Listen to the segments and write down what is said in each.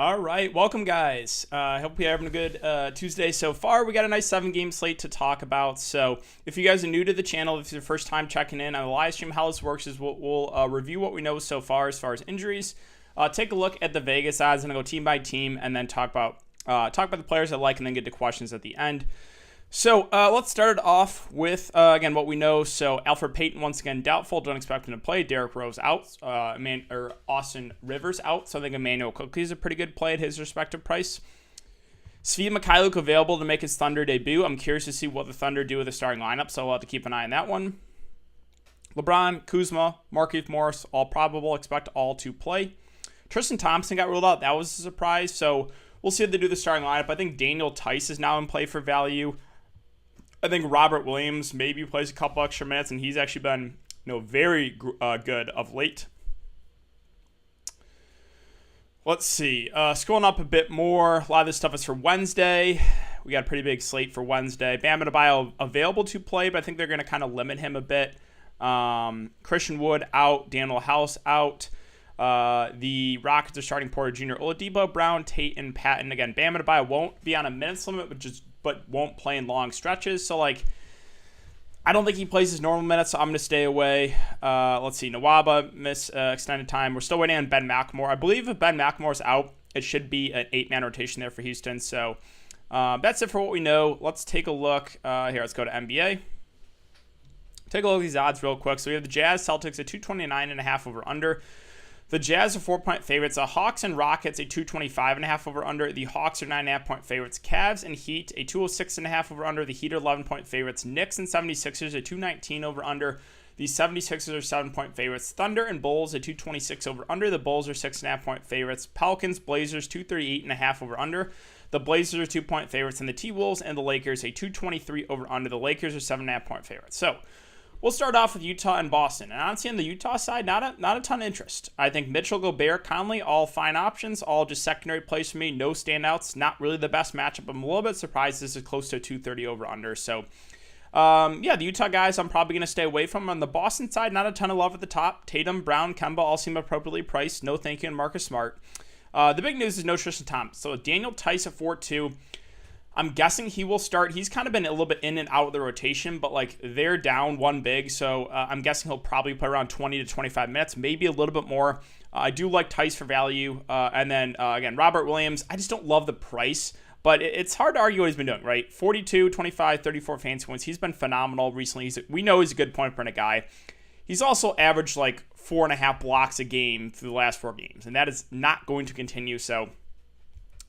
All right, welcome guys. I hope you're having a good Tuesday so far. We got a nice 7-game slate to talk about. So if you guys are new to the channel, if it's your first time checking in on the live stream, how this works is we'll review what we know so far as injuries, take a look at the Vegas odds, and go team by team, and then talk about the players I like, and then get to questions at the end. So let's start it off with, again, what we know. So Alfred Payton, once again, doubtful. Don't expect him to play. Derrick Rose out. Austin Rivers out. So I think Emmanuel Quickly is a pretty good play at his respective price. Svi Mykhailiuk available to make his Thunder debut. I'm curious to see what the Thunder do with the starting lineup, so we'll have to keep an eye on that one. LeBron, Kuzma, Markieff Morris, all probable. Expect all to play. Tristan Thompson got ruled out. That was a surprise. So we'll see if they do the starting lineup. I think Daniel Tice is now in play for value. I think Robert Williams maybe plays a couple extra minutes, and he's actually been very good of late. Let's see. Scrolling up a bit more. A lot of this stuff is for Wednesday. We got a pretty big slate for Wednesday. Bam Adebayo available to play, but I think they're going to kind of limit him a bit. Christian Wood out. Daniel House out. The Rockets are starting Porter Jr., Oladipo, Brown, Tate, and Patton. Again, Bam Adebayo won't be on a minutes limit, but won't play in long stretches. So, I don't think he plays his normal minutes, so I'm going to stay away. Let's see. Nwaba miss extended time. We're still waiting on Ben McLemore. I believe if Ben McLemore's out, it should be an 8-man rotation there for Houston. So, that's it for what we know. Let's take a look. Here, let's go to NBA. Take a look at these odds real quick. So, we have the Jazz Celtics at 229.5 over under. The Jazz are 4-point favorites. The Hawks and Rockets a 225.5 over under. The Hawks are 9.5-point favorites. Cavs and Heat a 206.5 over under. The Heat are 11-point favorites. Knicks and 76ers a 219 over under. The 76ers are 7-point favorites. Thunder and Bulls a 226 over under. The Bulls are 6.5-point favorites. Pelicans, Blazers 238.5 over under. The Blazers are 2-point favorites. And the T-Wolves and the Lakers a 223 over under. The Lakers are 7.5-point favorites. So we'll start off with Utah and Boston. And honestly, on the Utah side, not a ton of interest. I think Mitchell, Gobert, Conley, all fine options, all just secondary plays for me. No standouts. Not really the best matchup. I'm a little bit surprised this is close to 230 over under. So, the Utah guys I'm probably going to stay away from. On the Boston side, not a ton of love at the top. Tatum, Brown, Kemba all seem appropriately priced. No thank you, and Marcus Smart. The big news is no Tristan Thompson. So Daniel Tice at 4-2. I'm guessing he will start. He's kind of been a little bit in and out of the rotation, but they're down one big, so I'm guessing he'll probably play around 20 to 25 minutes, maybe a little bit more. I do like Tice for value, and then again, Robert Williams. I just don't love the price, but it's hard to argue what he's been doing, right? 42, 25, 34 fantasy points. He's been phenomenal recently. We know he's a good point per minute guy. He's also averaged 4.5 blocks a game through the last 4 games, and that is not going to continue. So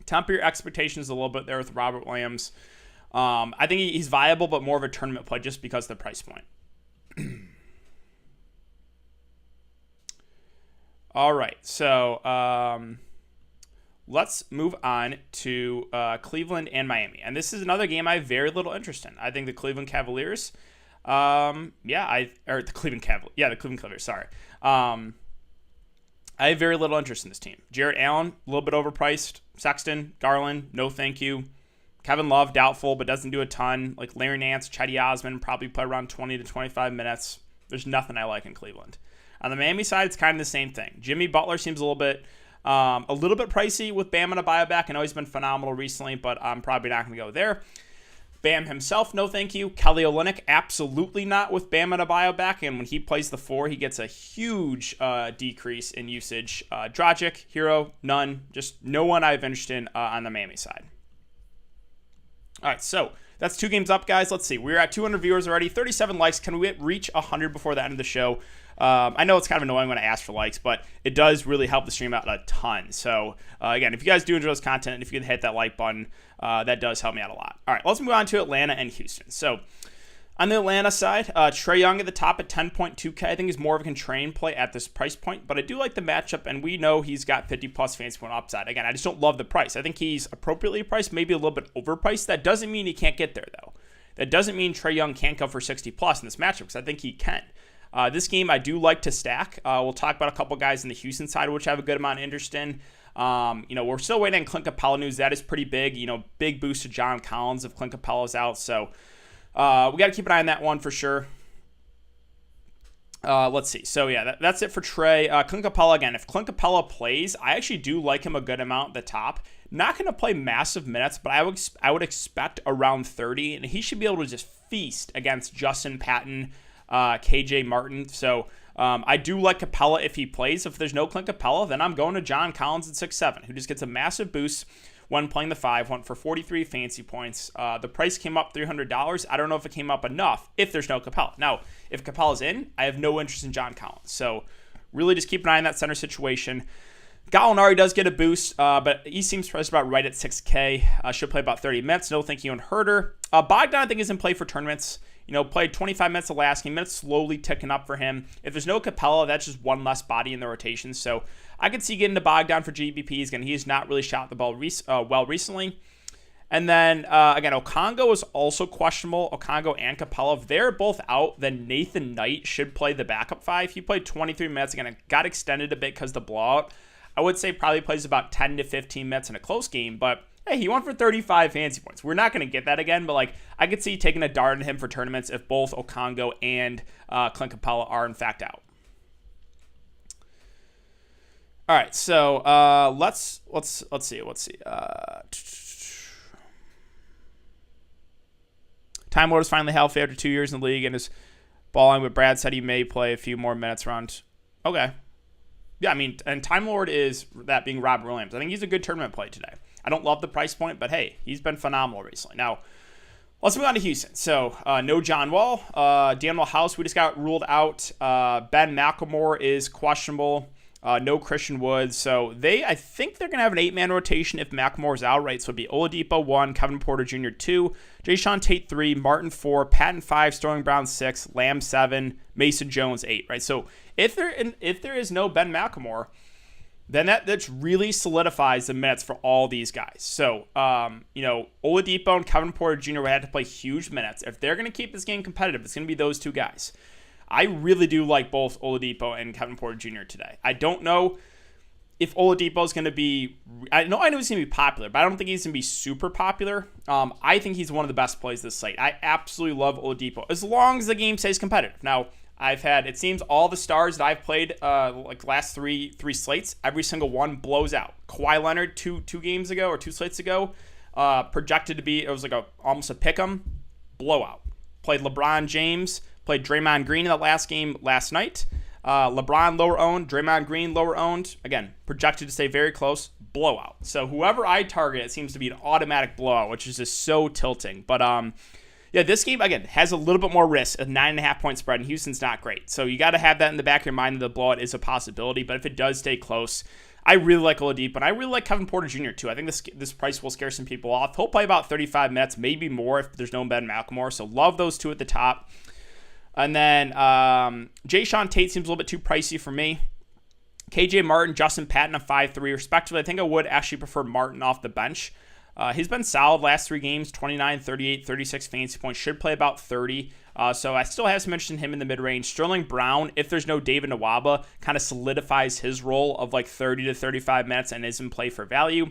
temper your expectations a little bit there with Robert Williams. I think he's viable, but more of a tournament play just because of the price point. All right, so let's move on to Cleveland and Miami. And this is another game I have very little interest in. I think the Cleveland Cavaliers, the Cleveland Cavaliers, sorry. I have very little interest in this team. Jarrett Allen, a little bit overpriced. Sexton, Garland, no thank you. Kevin Love, doubtful, but doesn't do a ton. Larry Nance, Chetty Osman, probably play around 20 to 25 minutes. There's nothing I like in Cleveland. On the Miami side, it's kind of the same thing. Jimmy Butler seems a little bit pricey with Bam Adebayo back. I know he's been phenomenal recently, but I'm probably not going to go there. Bam himself, no thank you. Kelly Olynyk, absolutely not with Bam Adebayo back. And when he plays the 4, he gets a huge decrease in usage. Dragic, Hero, none. Just no one I have interest in on the Miami side. All right, so that's 2 games up, guys. Let's see. We're at 200 viewers already, 37 likes. Can we reach 100 before the end of the show? I know it's kind of annoying when I ask for likes, but it does really help the stream out a ton. So, again, if you guys do enjoy this content, and if you can hit that like button, that does help me out a lot. All right, let's move on to Atlanta and Houston. So, on the Atlanta side, Trae Young at the top at 10.2K. I think he's more of a contrarian play at this price point, but I do like the matchup, and we know he's got 50-plus fantasy point upside. Again, I just don't love the price. I think he's appropriately priced, maybe a little bit overpriced. That doesn't mean he can't get there, though. That doesn't mean Trae Young can't go for 60-plus in this matchup, because I think he can. This game I do like to stack. We'll talk about a couple guys in the Houston side, which I have a good amount of interest in. We're still waiting on Clint Capella news. That is pretty big. Big boost to John Collins if Clint Capella's out. So we got to keep an eye on that one for sure. Let's see. So, yeah, that's it for Trey. Clint Capella, again, if Clint Capella plays, I actually do like him a good amount at the top. Not going to play massive minutes, but I would expect around 30, and he should be able to just feast against Justin Patton, KJ Martin. So, I do like Capella if he plays. If there's no Clint Capella, then I'm going to John Collins at 6'7", who just gets a massive boost when playing the 5, went for 43 fancy points. The price came up $300. I don't know if it came up enough if there's no Capella. Now, if Capella's in, I have no interest in John Collins. So really just keep an eye on that center situation. Gallinari does get a boost, but he seems priced about right at 6K. Should play about 30 minutes. No thank you on Herter. Bogdan, I think, is in play for tournaments. Played 25 minutes the last game. Minutes slowly ticking up for him. If there's no Capella, that's just one less body in the rotation. So I could see getting to Bogdan for GBPs. Again, he's not really shot the ball well recently. And then, again, Okongo is also questionable. Okongo and Capella, if they're both out, then Nathan Knight should play the backup 5. He played 23 minutes. Again, it got extended a bit because of the blowout. I would say probably plays about 10 to 15 minutes in a close game, but hey, he went for 35 fantasy points. We're not going to get that again, but I could see taking a dart at him for tournaments if both Okongo and Clint Capella are in fact out. All right, so let's see. Time Lord is finally healthy after 2 years in the league and is balling, but Brad said he may play a few more minutes around. Okay. Yeah, I mean, and Time Lord is that being Rob Williams. I think he's a good tournament play today. I don't love the price point, but hey, he's been phenomenal recently. Now, let's move on to Houston. So, no John Wall. Daniel House, we just got ruled out. Ben McLemore is questionable. No Christian Woods. So, I think they're going to have an 8-man rotation if McLemore's out, right? So, it'd be Oladipo 1, Kevin Porter Jr. 2, Jayshawn Tate 3, Martin 4, Patton 5, Sterling Brown 6, Lamb 7, Mason Jones 8, right? So, if there is no Ben McLemore, then that really solidifies the minutes for all these guys. So, Oladipo and Kevin Porter Jr. would have to play huge minutes. If they're going to keep this game competitive, it's going to be those two guys. I really do like both Oladipo and Kevin Porter Jr. today. I don't know if Oladipo is going to be... I know he's going to be popular, but I don't think he's going to be super popular. I think he's one of the best plays this slate. I absolutely love Oladipo, as long as the game stays competitive. Now, I've had, it seems, all the stars that I've played, last three slates, every single one blows out. Kawhi Leonard, two games ago, or 2 slates ago, projected to be, it was almost a pick'em, blowout. Played LeBron James, played Draymond Green in the last game last night. LeBron lower owned, Draymond Green lower owned. Again, projected to stay very close, blowout. So whoever I target, it seems to be an automatic blowout, which is just so tilting. But yeah, this game, again, has a little bit more risk, a 9.5-point spread, and Houston's not great. So you got to have that in the back of your mind that the blowout is a possibility. But if it does stay close, I really like Oladipo, and I really like Kevin Porter Jr. too. I think this price will scare some people off. He'll play about 35 minutes, maybe more if there's no Ben McLemore. So love those two at the top. And then Jayshawn Tate seems a little bit too pricey for me. KJ Martin, Justin Patton, a 5-3 respectively. I think I would actually prefer Martin off the bench. He's been solid last 3 games, 29, 38, 36 fantasy points. Should play about 30. So I still have some interest in him in the mid-range. Sterling Brown, if there's no David Nwaba, kind of solidifies his role of 30 to 35 minutes and is in play for value.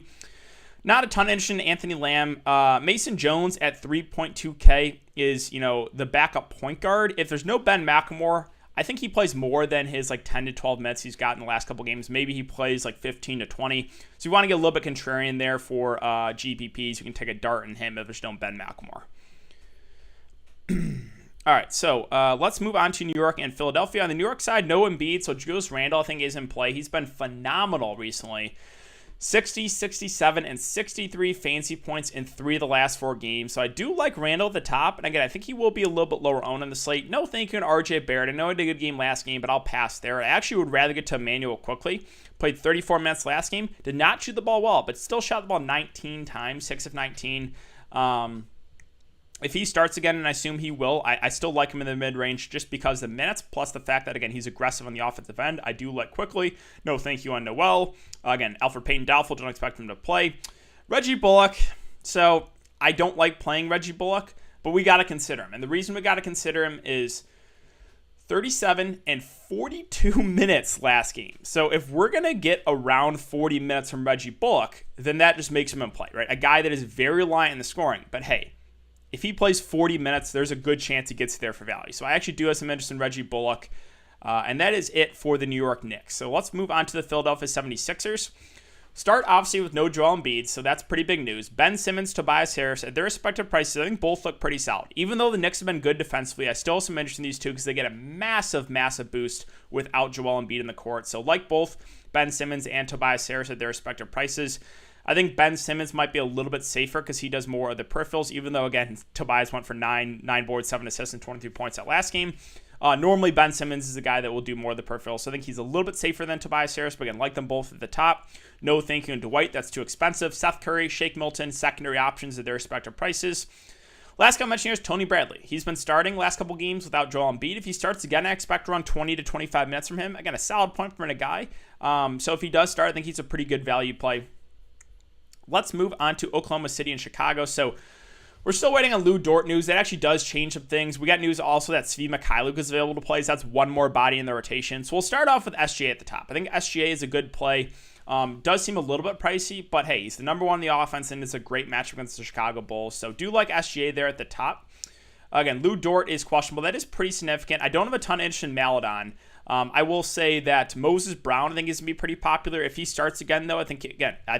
Not a ton of interest in Anthony Lamb. Mason Jones at 3.2K is, the backup point guard. If there's no Ben McLemore, I think he plays more than his 10 to 12 minutes he's got in the last couple games. Maybe he plays 15 to 20. So you want to get a little bit contrarian there for GPPs. You can take a dart in him if there's no Ben McLemore. All right, so let's move on to New York and Philadelphia. On the New York side, no Embiid, so Julius Randle I think is in play. He's been phenomenal recently. 60, 67, and 63 fantasy points in 3 of the last 4 games. So I do like Randall at the top. And again, I think he will be a little bit lower owned on the slate. No thank you to RJ Barrett. I know he did a good game last game, but I'll pass there. I actually would rather get to Emmanuel quickly. Played 34 minutes last game. Did not shoot the ball well, but still shot the ball 19 times, 6 of 19. If he starts again, and I assume he will, I still like him in the mid-range just because the minutes, plus the fact that, again, he's aggressive on the offensive end. I do like quickly. No thank you on Noel. Again, Alfred Payton doubtful. Don't expect him to play. Reggie Bullock. So I don't like playing Reggie Bullock, but we got to consider him. And the reason we got to consider him is 37 and 42 minutes last game. So if we're going to get around 40 minutes from Reggie Bullock, then that just makes him in play, right? A guy that is very reliant in the scoring. But hey, if he plays 40 minutes, there's a good chance he gets there for value. So I actually do have some interest in Reggie Bullock. And that is it for the New York Knicks. So let's move on to the Philadelphia 76ers. Start, obviously, with no Joel Embiid, so that's pretty big news. Ben Simmons, Tobias Harris, at their respective prices, I think both look pretty solid. Even though the Knicks have been good defensively, I still have some interest in these two because they get a massive, massive boost without Joel Embiid in the court. So like both Ben Simmons and Tobias Harris at their respective prices, I think Ben Simmons might be a little bit safer because he does more of the peripherals, even though, again, Tobias went for 9 boards, 7 assists, and 23 points that last game. Normally, Ben Simmons is a guy that will do more of the peripherals, so I think he's a little bit safer than Tobias Harris, but again, like them both at the top. No thank you, and Dwight, that's too expensive. Seth Curry, Shake Milton, secondary options at their respective prices. Last guy I'm mentioning here is Tony Bradley. He's been starting last couple games without Joel Embiid. If he starts again, I expect around 20 to 25 minutes from him. Again, a solid point from a guy. So if he does start, I think he's a pretty good value play. Let's move on to Oklahoma City and Chicago. So we're still waiting on Lou Dort news. That actually does change some things. We got news also that Svi Mikhailiuk is available to play, so that's one more body in the rotation. So we'll start off with SGA at the top. I think SGA is a good play. Does seem a little bit pricey, but hey, he's the number one in the offense, and it's a great matchup against the Chicago Bulls. So do like SGA there at the top. Again, Lou Dort is questionable. That is pretty significant. I don't have a ton of interest in Maladon. I will say that Moses Brown, I think, is going to be pretty popular. If he starts again, though, I think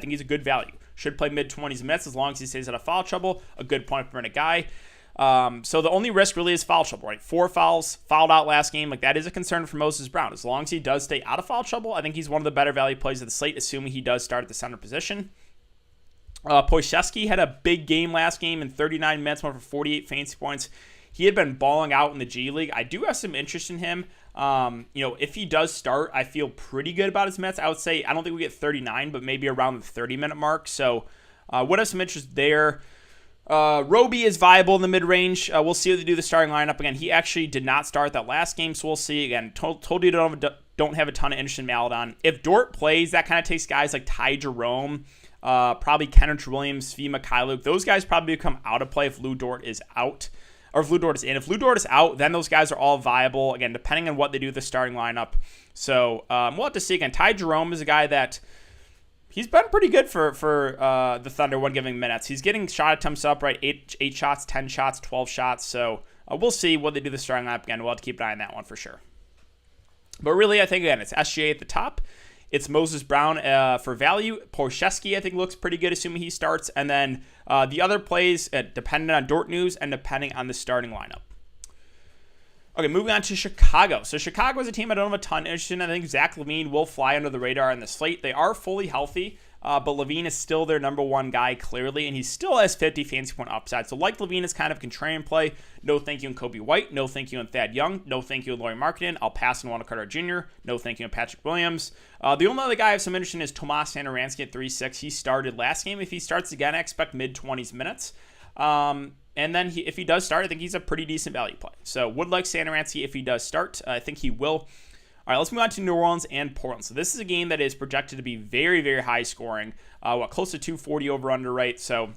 he's a good value. Should play mid-20s minutes as long as he stays out of foul trouble. A good point per minute guy. So the only risk really is foul trouble, right? 4 fouls, fouled out last game. Like, that is a concern for Moses Brown. As long as he does stay out of foul trouble, I think he's one of the better value plays of the slate, assuming he does start at the center position. Poisevsky had a big game last game in 39 minutes, went for 48 fantasy points. He had been balling out in the G League. I do have some interest in him. If he does start, I feel pretty good about his minutes. I would say I don't think we get 39, but maybe around the 30-minute mark. So would have some interest there. Roby is viable in the mid-range. We'll see what they do the starting lineup. Again, he actually did not start that last game, so we'll see. Again, told you don't have a ton of interest in Maladon. If Dort plays, that kind of takes guys like Ty Jerome, probably Kenneth Williams, Svi Mikhailiuk. Those guys probably become out of play if Lou Dort is out. Or if Lou Dort is in. If Lou Dort is out, then those guys are all viable, again, depending on what they do with the starting lineup. So we'll have to see. Again, Ty Jerome is a guy that he's been pretty good for the Thunder when giving minutes. He's getting shot attempts up, right? 8 shots, 10 shots, 12 shots. So we'll see what they do with the starting lineup. Again, we'll have to keep an eye on that one for sure. But really, I think, again, it's SGA at the top. It's Moses Brown for value. Poisevsky, I think, looks pretty good, assuming he starts. And then the other plays, depending on Dort news and depending on the starting lineup. Okay, moving on to Chicago. So Chicago is a team I don't have a ton of interest in. I think Zach LaVine will fly under the radar on the slate. They are fully healthy, but LaVine is still their number one guy, clearly, and he still has 50 fantasy point upside. So like LaVine is kind of contrarian play. No thank you on Kobe White. No thank you on Thad Young. No thank you on Lauri Markkanen. I'll pass on Wendell Carter Jr. No thank you on Patrick Williams. The only other guy I have some interest in is Tomas Satoransky at 3.6. He started last game. If he starts again, I expect mid-20s minutes. And then if he does start, I think he's a pretty decent value play. So would like Satoransky if he does start. I think he will. All right, let's move on to New Orleans and Portland. So this is a game that is projected to be very, very high scoring. Close to 240 over-under, right? So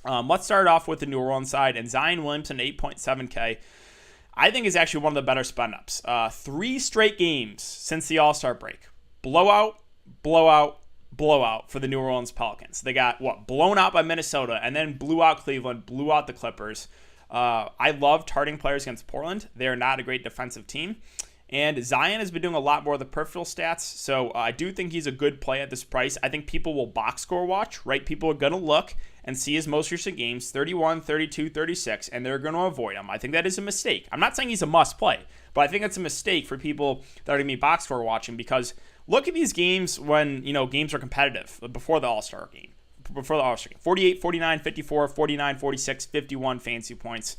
let's start off with the New Orleans side. And Zion Williamson, 8.7K, I think is actually one of the better spend-ups. 3 straight games since the All-Star break. Blowout, blowout, blowout for the New Orleans Pelicans. They got, blown out by Minnesota and then blew out Cleveland, blew out the Clippers. I love targeting players against Portland. They're not a great defensive team. And Zion has been doing a lot more of the peripheral stats, so I do think he's a good play at this price. I think people will box score watch, right? People are going to look and see his most recent games, 31, 32, 36, and they're going to avoid him. I think that is a mistake. I'm not saying he's a must play, but I think it's a mistake for people that are going to be box score watching because look at these games when, games are competitive before the All-Star game. 48, 49, 54, 49, 46, 51 fantasy points.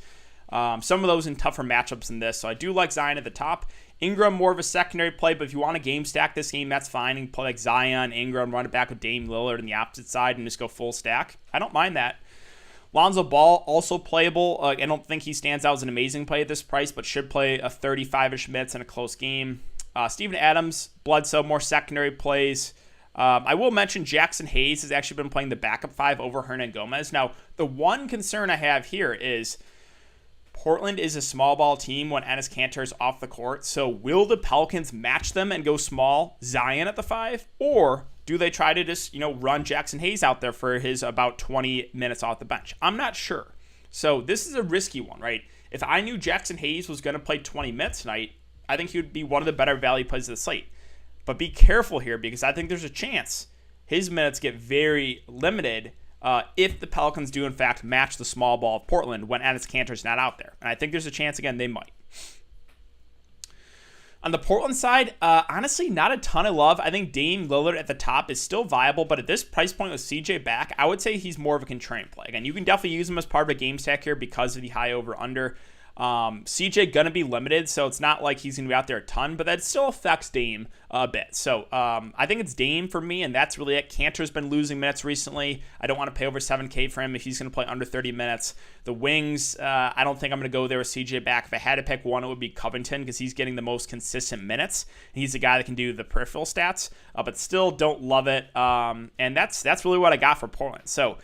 Some of those in tougher matchups than this. So I do like Zion at the top. Ingram, more of a secondary play, but if you want to game stack this game, that's fine. You can play like Zion, Ingram, run it back with Dame Lillard on the opposite side and just go full stack. I don't mind that. Lonzo Ball, also playable. I don't think he stands out as an amazing play at this price, but should play a 35-ish minutes in a close game. Steven Adams, Bledsoe, more secondary plays. I will mention Jackson Hayes has actually been playing the backup 5 over Hernan Gomez. Now, the one concern I have here is Portland is a small ball team when Enes Kanter is off the court. So will the Pelicans match them and go small Zion at the 5? Or do they try to just, run Jackson Hayes out there for his about 20 minutes off the bench? I'm not sure. So this is a risky one, right? If I knew Jackson Hayes was going to play 20 minutes tonight, I think he would be one of the better value plays of the slate. But be careful here because I think there's a chance his minutes get very limited if the Pelicans do, in fact, match the small ball of Portland when Enes Kanter's not out there. And I think there's a chance, again, they might. On the Portland side, honestly, not a ton of love. I think Dame Lillard at the top is still viable, but at this price point with CJ back, I would say he's more of a contrarian play. Again, you can definitely use him as part of a game stack here because of the high over-under. CJ going to be limited, so it's not like he's going to be out there a ton, but that still affects Dame a bit. So I think it's Dame for me, and that's really it. Kanter's been losing minutes recently. I don't want to pay over $7K for him if he's going to play under 30 minutes. The wings, I don't think I'm going to go there with CJ back. If I had to pick one, it would be Covington because he's getting the most consistent minutes. He's the guy that can do the peripheral stats, but still don't love it. And that's really what I got for Portland. So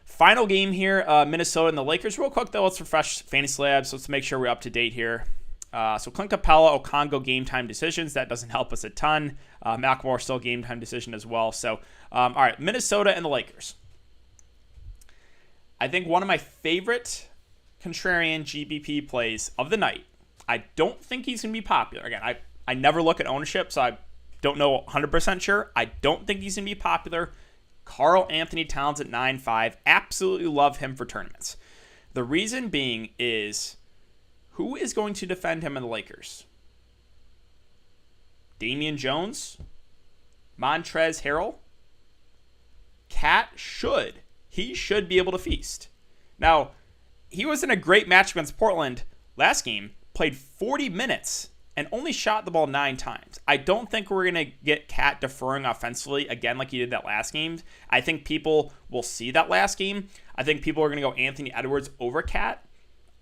final game here, Minnesota and the Lakers. Real quick, though, let's refresh Fantasy Labs. Let's make sure we're up to date here. So Clint Capella, Okongwu game time decisions. That doesn't help us a ton. McLemore still game time decision as well. So, all right, Minnesota and the Lakers. I think one of my favorite contrarian GBP plays of the night. I don't think he's going to be popular. Again, I never look at ownership, so I don't know 100% sure. I don't think he's going to be popular. Karl Anthony Towns at 9.5. Absolutely love him for tournaments. The reason being is who is going to defend him in the Lakers? Damian Jones? Montrezl Harrell? Cat should. He should be able to feast. Now, he was in a great match against Portland last game, played 40 minutes, and only shot the ball 9 times. I don't think we're going to get Cat deferring offensively again like he did that last game. I think people will see that last game. I think people are going to go Anthony Edwards over Cat.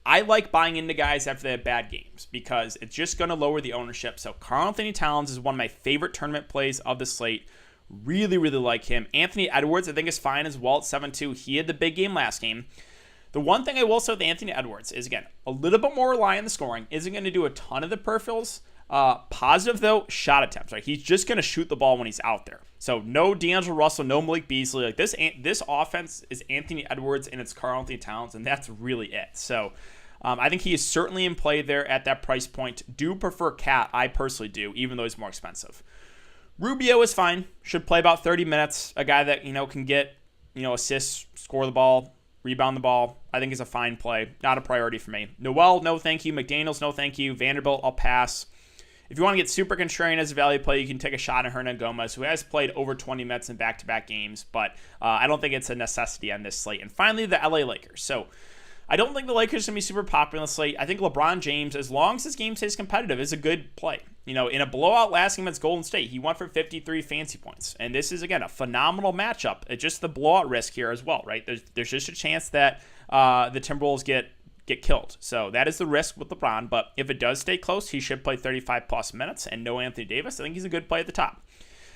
I like buying into guys after they have bad games because it's just going to lower the ownership. So Karl Anthony Towns is one of my favorite tournament plays of the slate. Really, really like him. Anthony Edwards, I think, is fine as well at 7.2. He had the big game last game. The one thing I will say with Anthony Edwards is, again, a little bit more reliant on the scoring. Isn't going to do a ton of the peripherals. Positive, though, shot attempts. Right? He's just going to shoot the ball when he's out there. So no D'Angelo Russell, no Malik Beasley. Like this offense is Anthony Edwards and it's Karl Anthony Towns, and that's really it. So I think he is certainly in play there at that price point. Do prefer Cat. I personally do, even though he's more expensive. Rubio is fine. Should play about 30 minutes. A guy that, can get, assists, score the ball, rebound the ball. I think is a fine play. Not a priority for me. Noel, no thank you. McDaniels, no thank you. Vanderbilt, I'll pass. If you want to get super contrarian as a value play, you can take a shot at Hernan Gomez, who has played over 20 minutes in back-to-back games, but I don't think it's a necessity on this slate. And finally, the LA Lakers. So I don't think the Lakers are going to be super popular on the slate. I think LeBron James, as long as his game stays competitive, is a good play. In a blowout last game against Golden State, he went for 53 fantasy points. And this is, again, a phenomenal matchup. It's just the blowout risk here as well, right? There's just a chance that the Timberwolves get killed. So that is the risk with LeBron. But if it does stay close, he should play 35-plus minutes. And no Anthony Davis, I think he's a good play at the top.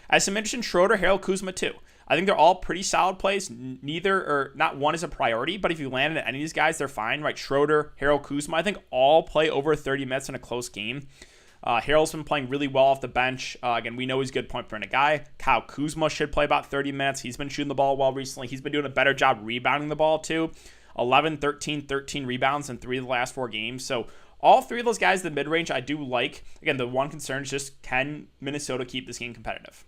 As I mentioned, Schroeder, Harrell, Kuzma, too. I think they're all pretty solid plays. Not one is a priority, but if you land at any of these guys, they're fine, right? Schroeder, Harrell, Kuzma, I think all play over 30 minutes in a close game. Harrell's been playing really well off the bench. Again, we know he's a good point per minute guy. Kyle Kuzma should play about 30 minutes. He's been shooting the ball well recently. He's been doing a better job rebounding the ball, too. 11, 13, 13 rebounds in 3 of the last 4 games. So all 3 of those guys in the mid-range I do like. Again, the one concern is just, can Minnesota keep this game competitive?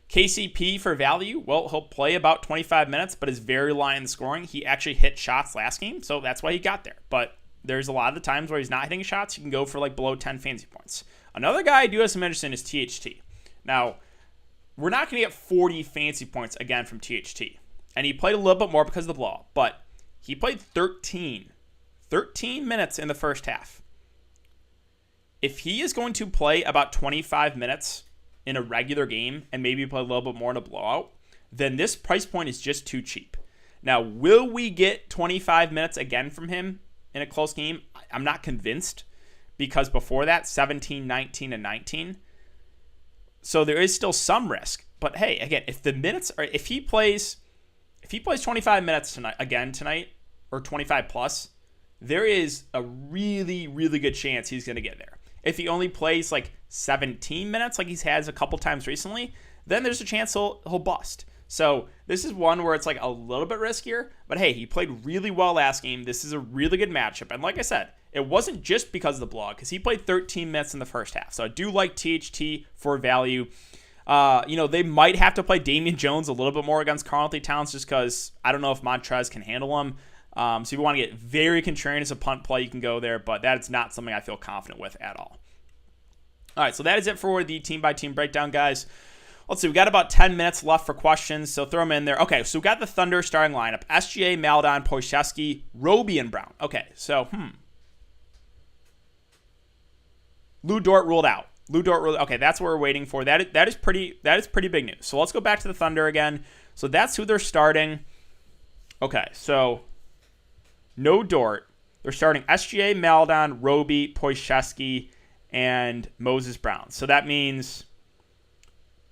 KCP for value, well, he'll play about 25 minutes, but is very reliant on scoring. He actually hit shots last game, so that's why he got there. But there's a lot of the times where he's not hitting shots. He can go for below 10 fantasy points. Another guy I do have some interest in is THT. Now, we're not going to get 40 fantasy points again from THT. And he played a little bit more because of the blowout, but he played 13 minutes in the first half. If he is going to play about 25 minutes in a regular game and maybe play a little bit more in a blowout, then this price point is just too cheap. Now, will we get 25 minutes again from him in a close game? I'm not convinced, because before that, 17, 19, and 19. So there is still some risk. But hey, again, if he plays 25 minutes tonight, or 25 plus, there is a really, really good chance he's going to get there. If he only plays 17 minutes like he's had a couple times recently, then there's a chance he'll bust. So this is one where it's a little bit riskier, but hey, he played really well last game. This is a really good matchup. And like I said, it wasn't just because of the blowout, because he played 13 minutes in the first half. So I do like THT for value. They might have to play Damian Jones a little bit more against Karl-Anthony Towns just because I don't know if Montrez can handle him. So if you want to get very contrarian as a punt play, you can go there, but that is not something I feel confident with at all. All right, so that is it for the team-by-team breakdown, guys. Let's see, we got about 10 minutes left for questions, so throw them in there. Okay, so we got the Thunder starting lineup. SGA, Maledon, Pokusevski, Roby, and Brown. Okay, so, Lou Dort ruled out. Okay, that's what we're waiting for. That is pretty big news. So let's go back to the Thunder again. So that's who they're starting. Okay, so no Dort. They're starting SGA, Maledon, Roby, Pokusevski, and Moses Brown. So that means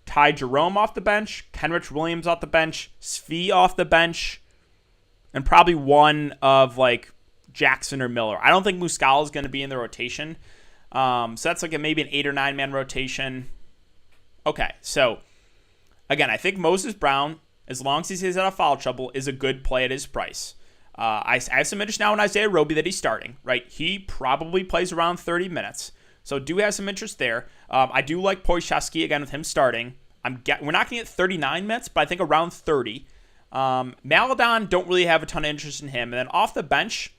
Ty Jerome off the bench, Kenrich Williams off the bench, Svi off the bench, and probably one of like Jackson or Miller. I don't think Muscala is going to be in the rotation. So that's like maybe an 8 or 9 man rotation. Okay, so again, I think Moses Brown, as long as he stays out of foul trouble, is a good play at his price. I have some interest now in Isaiah Roby that he's starting, right? He probably plays around 30 minutes. So do have some interest there. I do like Pokusevski, again, with him starting. We're not going to get 39 minutes, but I think around 30. Maledon, don't really have a ton of interest in him. And then off the bench,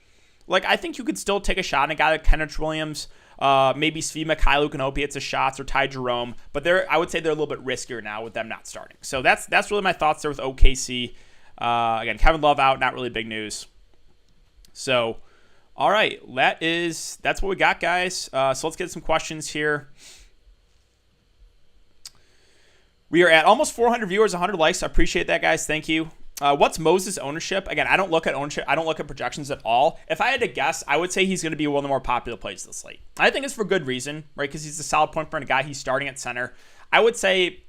like I think you could still take a shot on a guy like Kenrich Williams, maybe Svi Mikhail who can hope he hits a shots, or Ty Jerome. But I would say they're a little bit riskier now with them not starting. So that's really my thoughts there with OKC. Again, Kevin Love out, not really big news. So, all right, that's what we got, guys. So let's get some questions here. We are at almost 400 viewers, 100 likes. I appreciate that, guys. Thank you. What's Moses' ownership? Again, I don't look at ownership. I don't look at projections at all. If I had to guess, I would say he's going to be one of the more popular plays this slate. I think it's for good reason, right? Because he's a solid point per a guy. He's starting at center. I would say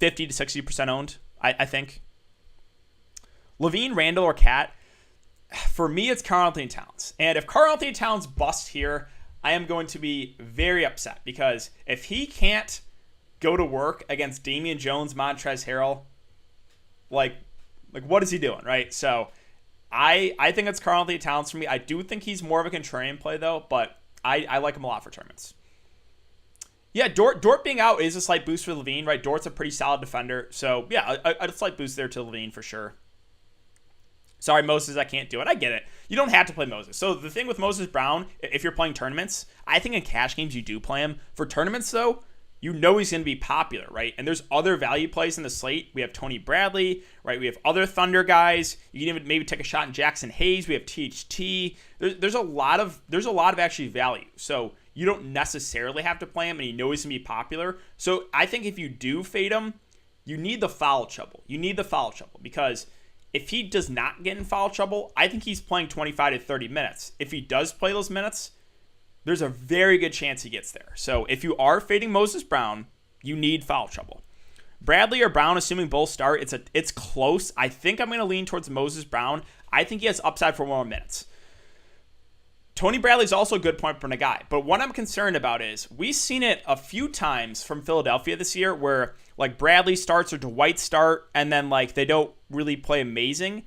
50 to 60% owned, I think. Levine, Randall, or Cat, for me, it's Karl-Anthony Towns. And if Karl-Anthony Towns busts here, I am going to be very upset, because if he can't go to work against Damian Jones, Montrezl Harrell, like what is he doing, right? So I think it's Karl-Anthony Towns for me. I do think he's more of a contrarian play, though, but I like him a lot for tournaments. Yeah, Dort being out is a slight boost for Levine, right? Dort's a pretty solid defender. So, yeah, a slight boost there to Levine for sure. Sorry, Moses, I can't do it. I get it. You don't have to play Moses. So the thing with Moses Brown, if you're playing tournaments, I think in cash games you do play him. For tournaments, though, you know he's going to be popular, right? And there's other value plays in the slate. We have Tony Bradley, right? We have other Thunder guys. You can even maybe take a shot in Jackson Hayes. We have THT. There's a lot of actually value. So you don't necessarily have to play him, and you know he's going to be popular. So I think if you do fade him, you need the foul trouble. Because if he does not get in foul trouble, I think he's playing 25 to 30 minutes. If he does play those minutes, there's a very good chance he gets there. So if you are fading Moses Brown, you need foul trouble. Bradley or Brown, assuming both start, it's close. I think I'm going to lean towards Moses Brown. I think he has upside for more minutes. Tony Bradley's also a good point per guy. But what I'm concerned about is we've seen it a few times from Philadelphia this year where like Bradley starts or Dwight start and then like they don't really play amazing.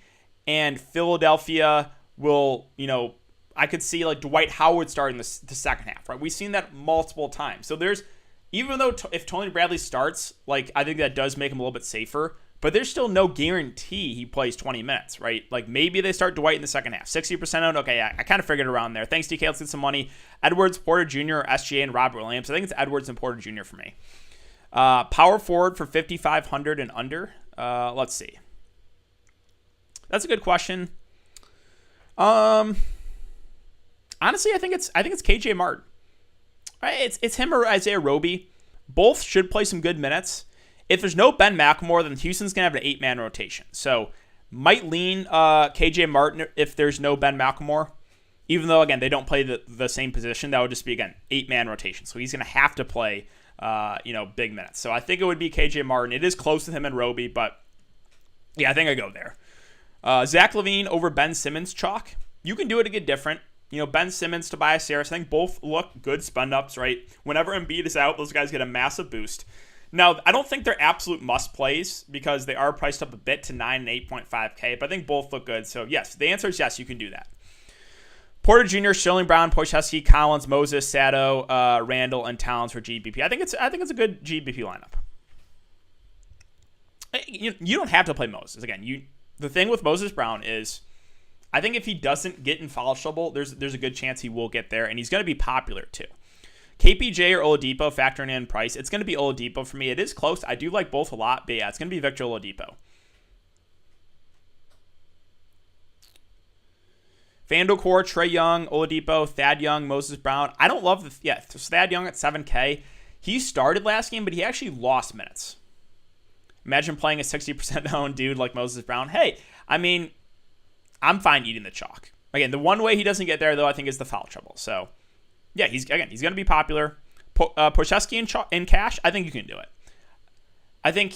And Philadelphia will, I could see like Dwight Howard starting the second half, right? We've seen that multiple times. So even though if Tony Bradley starts, like I think that does make him a little bit safer, but there's still no guarantee he plays 20 minutes, right? Like maybe they start Dwight in the second half. 60% owned. Okay, yeah, I kind of figured around there. Thanks, DK. Let's get some money. Edwards, Porter Jr., SGA, and Robert Williams. I think it's Edwards and Porter Jr. for me. Power forward for 5,500 and under. Let's see. That's a good question. Honestly, I think it's KJ Martin. Right? It's him or Isaiah Roby. Both should play some good minutes. If there's no Ben McLemore, then Houston's going to have an 8-man rotation. So might lean KJ Martin if there's no Ben McLemore. Even though, again, they don't play the same position. That would just be, again, 8-man rotation. So he's going to have to play, big minutes. So I think it would be KJ Martin. It is close to him and Roby, but yeah, I think I go there. Zach LaVine over Ben Simmons chalk. You can do it to get different. Ben Simmons, Tobias Harris, I think both look good spend-ups, right? Whenever Embiid is out, those guys get a massive boost. Now, I don't think they're absolute must-plays because they are priced up a bit to 9 and 8.5K, but I think both look good. So, yes, the answer is yes, you can do that. Porter Jr., Sterling Brown, Pochesky, Collins, Moses, Sato, Randall, and Towns for GBP. I think it's a good GBP lineup. You don't have to play Moses. Again, the thing with Moses Brown is, I think if he doesn't get in foul trouble, there's a good chance he will get there, and he's going to be popular too. KPJ or Oladipo factoring in price, it's going to be Oladipo for me. It is close. I do like both a lot, but yeah, it's going to be Victor Oladipo. FanDuel Core, Trae Young, Oladipo, Thad Young, Moses Brown. I don't love Thad Young at 7K. He started last game, but he actually lost minutes. Imagine playing a 60% owned dude like Moses Brown. Hey, I mean, I'm fine eating the chalk. Again, the one way he doesn't get there, though, I think is the foul trouble. So, yeah, he's going to be popular. Pochesky in cash, I think you can do it. I think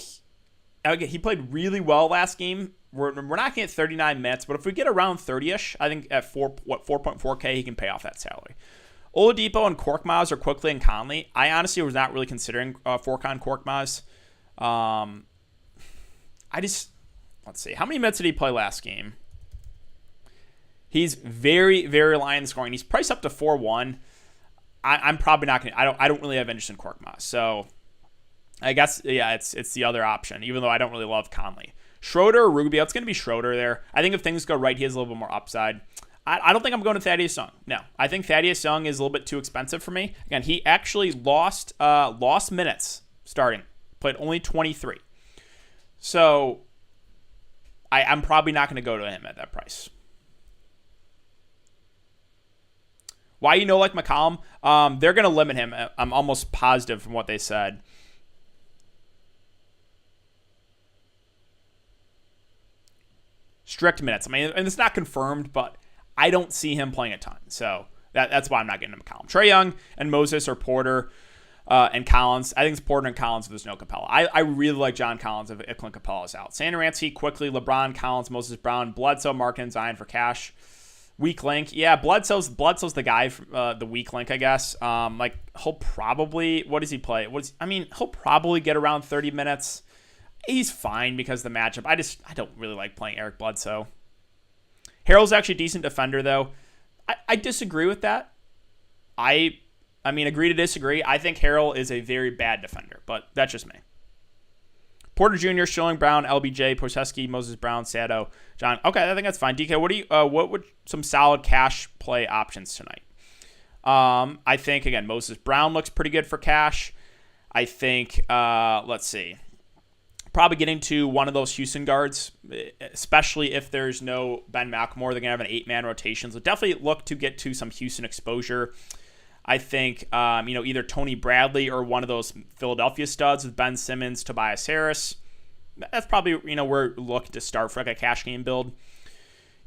he played really well last game. We're not going to get 39 minutes, but if we get around 30-ish, I think at 4.4K, he can pay off that salary. Oladipo and Korkmaz or Quickly and Conley. I honestly was not really considering Furkan Korkmaz. Let's see. How many minutes did he play last game? He's very, very light in scoring. He's priced up to 4-1. I'm probably not going to. I don't really have interest in Korkmaz. So I guess, yeah, it's the other option, even though I don't really love Conley. Schroeder or Rubio, it's going to be Schroeder there. I think if things go right, he has a little bit more upside. I don't think I'm going to Thaddeus Young. No, I think Thaddeus Young is a little bit too expensive for me. Again, he actually lost minutes starting. Played only 23. So I'm probably not going to go to him at that price. Why like McCollum? They're going to limit him. I'm almost positive from what they said. Strict minutes. I mean, and it's not confirmed, but I don't see him playing a ton. So that's why I'm not getting to McCollum. Trae Young and Moses or Porter and Collins. I think it's Porter and Collins if there's no Capella. I really like John Collins if Clint Capella is out. Sandaransky, Quickly, LeBron, Collins, Moses Brown, Bledsoe, Markin, Zion for cash. Weak link. Yeah, Bledsoe's the guy, the weak link, I guess. He'll probably, what does he play? He'll probably get around 30 minutes. He's fine because of the matchup. I don't really like playing Eric Bledsoe. Harrell's actually a decent defender, though. I disagree with that. I agree to disagree. I think Harrell is a very bad defender, but that's just me. Porter Jr., Sterling Brown, LBJ, Pochesky, Moses Brown, Sato, John. Okay, I think that's fine. DK, what would some solid cash play options tonight? I think, again, Moses Brown looks pretty good for cash. I think, let's see. Probably getting to one of those Houston guards, especially if there's no Ben McLemore. They're going to have an 8-man rotation. So definitely look to get to some Houston exposure. I think, either Tony Bradley or one of those Philadelphia studs with Ben Simmons, Tobias Harris. That's probably, where we're looking to start for like a cash game build.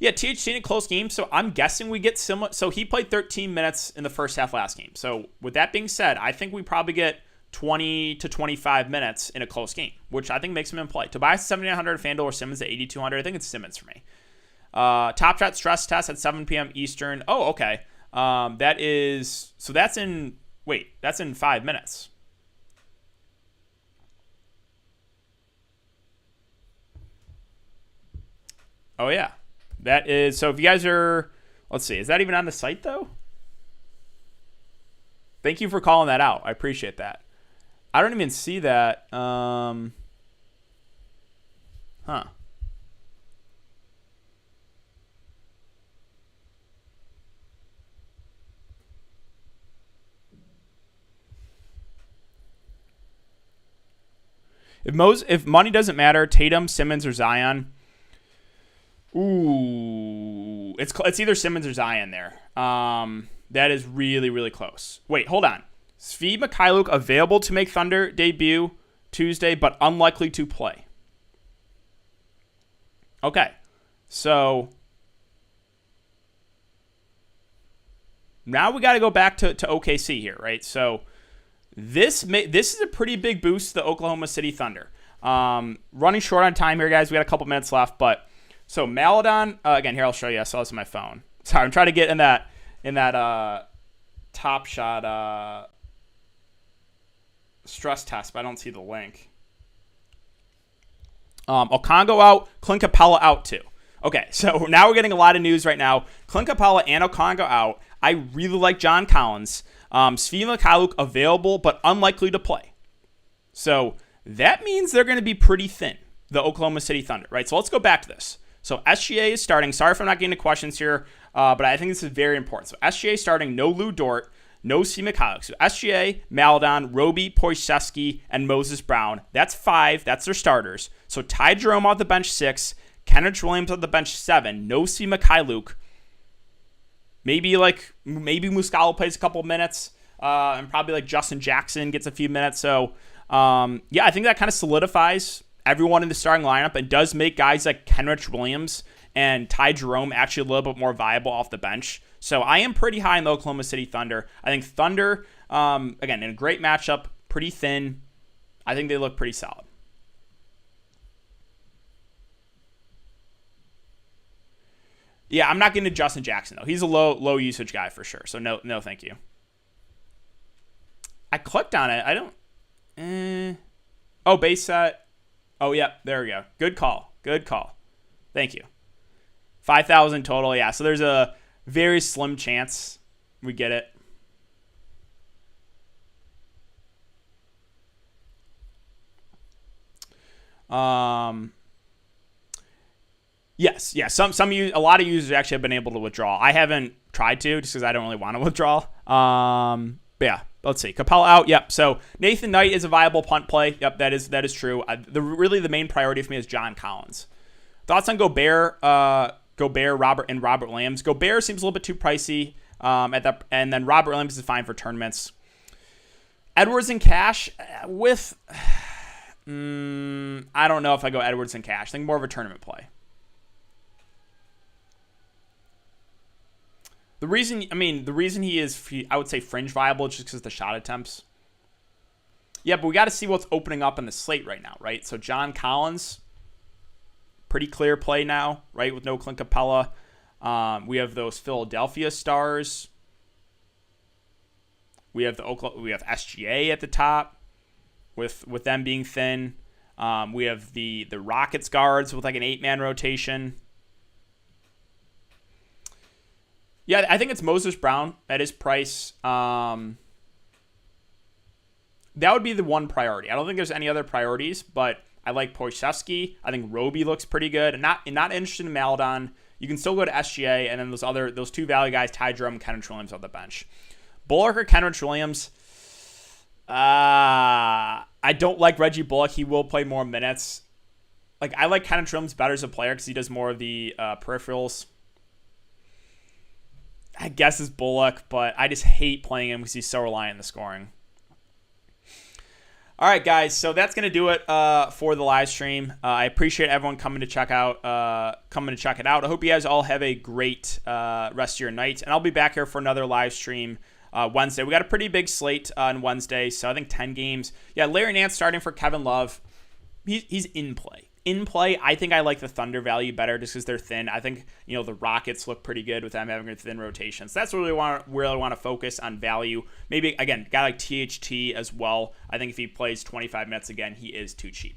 Yeah, THC in a close game, so I'm guessing we get similar. So he played 13 minutes in the first half last game. So with that being said, I think we probably get 20 to 25 minutes in a close game, which I think makes him in play. Tobias 7,900, FanDuel or Simmons at 8,200. I think it's Simmons for me. Top Shot stress test at 7 p.m. Eastern. Oh, okay. That's in 5 minutes. Oh, yeah. That is, so if you guys are, let's see, is that even on the site though? Thank you for calling that out. I appreciate that. I don't even see that. If money doesn't matter, Tatum, Simmons, or Zion. Ooh, it's either Simmons or Zion there. That is really, really close. Wait, hold on. Svi Mikhailuk available to make Thunder debut Tuesday, but unlikely to play. Okay, so now we got to go back to OKC here, right? So this is a pretty big boost to the Oklahoma City Thunder. Running short on time here, guys. We got a couple minutes left, but so Maladon again. Here, I'll show you. I saw this on my phone. Sorry, I'm trying to get in that Top Shot stress test, but I don't see the link. Okongo out, Clint Capella out too. Okay, so now we're getting a lot of news right now. Clint Capella and Okongwu out. I really like John Collins. Svi Mykhailiuk available, but unlikely to play. So that means they're going to be pretty thin, the Oklahoma City Thunder, right? So let's go back to this. So SGA is starting. Sorry if I'm not getting to questions here, but I think this is very important. So SGA starting, no Lou Dort, no Svi Mykhailiuk. So SGA, Maledon, Roby, Poisevsky, and Moses Brown. That's 5. That's their starters. So Ty Jerome off the bench 6. Kenrich Williams on the bench 7. No Svi Mykhailiuk. Maybe Muscala plays a couple minutes, and probably like Justin Jackson gets a few minutes. So I think that kind of solidifies everyone in the starting lineup and does make guys like Kenrich Williams and Ty Jerome actually a little bit more viable off the bench. So I am pretty high in the Oklahoma City Thunder. I think Thunder, again, in a great matchup, pretty thin. I think they look pretty solid. Yeah, I'm not getting to Justin Jackson, though. He's a low usage guy for sure. So no, thank you. I clicked on it. I don't... base set. Oh, yeah, there we go. Good call. Thank you. 5,000 total, yeah. So there's a very slim chance we get it. Yes. A lot of users actually have been able to withdraw. I haven't tried to just because I don't really want to withdraw. But yeah, let's see. Capella out. Yep. So Nathan Knight is a viable punt play. Yep, that is true. The main priority for me is John Collins. Thoughts on Gobert, Robert Williams. Gobert seems a little bit too pricey. And then Robert Williams is fine for tournaments. Edwards and Cash with. I don't know if I go Edwards and Cash. I think more of a tournament play. The reason he is, I would say, fringe viable is just because of the shot attempts. Yeah, but we got to see what's opening up in the slate right now, right? So John Collins, pretty clear play now, right, with no Clint Capella. We have those Philadelphia stars. We have SGA at the top, with them being thin. We have the Rockets guards with like an 8-man rotation. Yeah, I think it's Moses Brown at his price. That would be the one priority. I don't think there's any other priorities, but I like Poisevsky. I think Roby looks pretty good. And not interested in Maledon. You can still go to SGA, and then those two value guys, Ty Jerome and Kenrich Williams on the bench. Bullock or Kenrich Williams? I don't like Reggie Bullock. He will play more minutes. Like, I like Kenrich Williams better as a player because he does more of the peripherals. I guess it's Bullock, but I just hate playing him because he's so reliant on the scoring. All right, guys, so that's going to do it for the live stream. I appreciate everyone coming to check it out. I hope you guys all have a great rest of your night, and I'll be back here for another live stream Wednesday. We got a pretty big slate on Wednesday, so I think 10 games. Yeah, Larry Nance starting for Kevin Love. He's in play. I think I like the Thunder value better just because they're thin. I think the Rockets look pretty good with them having a thin rotation. So that's where I really want to focus on value. Maybe again, guy like THT as well. I think if he plays 25 minutes again, he is too cheap.